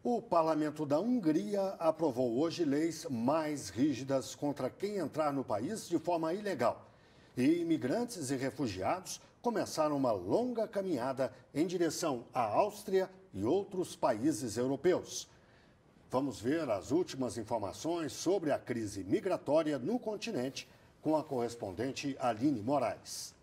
O parlamento da Hungria aprovou hoje leis mais rígidas contra quem entrar no país de forma ilegal. E imigrantes e refugiados começaram uma longa caminhada em direção à Áustria e outros países europeus. Vamos ver as últimas informações sobre a crise migratória no continente com a correspondente Aline Moraes.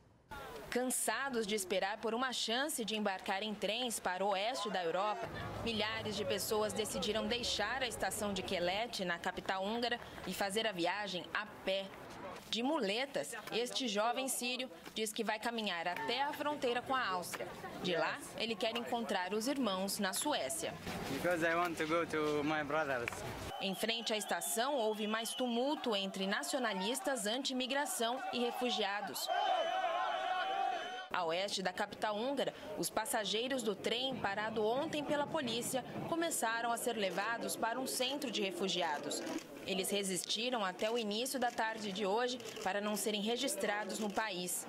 Cansados de esperar por uma chance de embarcar em trens para o oeste da Europa, milhares de pessoas decidiram deixar a estação de Keleti, na capital húngara, e fazer a viagem a pé. De muletas, este jovem sírio diz que vai caminhar até a fronteira com a Áustria. De lá, ele quer encontrar os irmãos na Suécia. Em frente à estação, houve mais tumulto entre nacionalistas anti-imigração e refugiados. A oeste da capital húngara, os passageiros do trem parado ontem pela polícia começaram a ser levados para um centro de refugiados. Eles resistiram até o início da tarde de hoje para não serem registrados no país.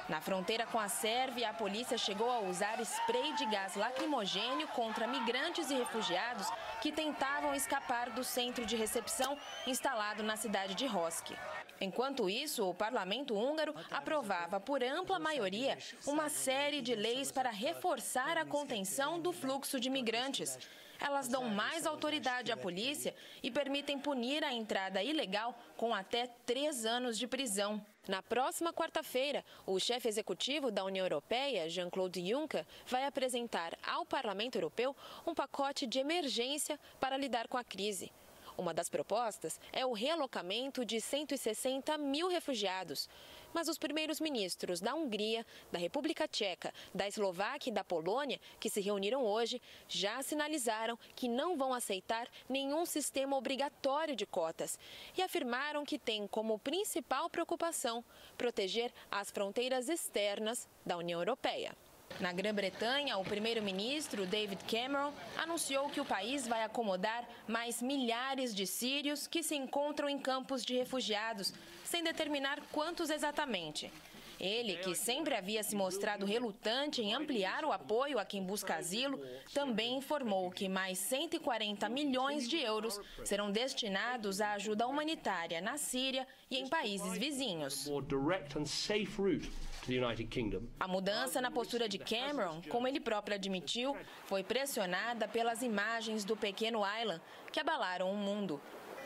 Na fronteira com a Sérvia, a polícia chegou a usar spray de gás lacrimogêneo contra migrantes e refugiados que tentavam escapar do centro de recepção instalado na cidade de Roski. Enquanto isso, o parlamento húngaro aprovava por ampla maioria uma série de leis para reforçar a contenção do fluxo de migrantes. Elas dão mais autoridade à polícia e permitem punir a entrada ilegal com até 3 anos de prisão. Na próxima quarta-feira, o chefe executivo da União Europeia, Jean-Claude Juncker, vai apresentar ao Parlamento Europeu um pacote de emergência para lidar com a crise. Uma das propostas é o realocamento de 160 mil refugiados. Mas os primeiros ministros da Hungria, da República Tcheca, da Eslováquia e da Polônia, que se reuniram hoje, já sinalizaram que não vão aceitar nenhum sistema obrigatório de cotas e afirmaram que têm como principal preocupação proteger as fronteiras externas da União Europeia. Na Grã-Bretanha, o primeiro-ministro David Cameron anunciou que o país vai acomodar mais milhares de sírios que se encontram em campos de refugiados, sem determinar quantos exatamente. Ele, que sempre havia se mostrado relutante em ampliar o apoio a quem busca asilo, também informou que mais 140 milhões de euros serão destinados à ajuda humanitária na Síria e em países vizinhos. A mudança na postura de Cameron, como ele próprio admitiu, foi pressionada pelas imagens do pequeno Aylan, que abalaram o mundo.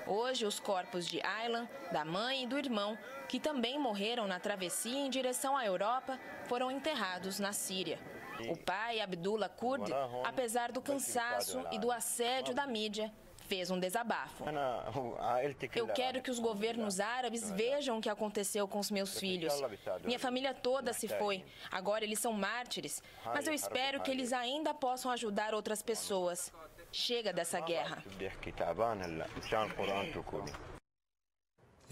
Hoje, os corpos de Aylan, da mãe e do irmão, que também morreram na travessia em direção à Europa, foram enterrados na Síria. O pai, Abdullah Kurd, apesar do cansaço e do assédio da mídia, fez um desabafo. Eu quero que os governos árabes vejam o que aconteceu com os meus filhos. Minha família toda se foi. Agora eles são mártires. Mas eu espero que eles ainda possam ajudar outras pessoas. Chega dessa guerra.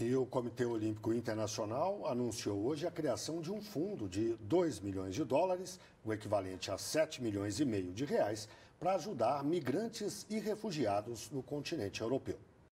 E o Comitê Olímpico Internacional anunciou hoje a criação de um fundo de 2 milhões de dólares, o equivalente a 7 milhões e meio de reais, para ajudar migrantes e refugiados no continente europeu.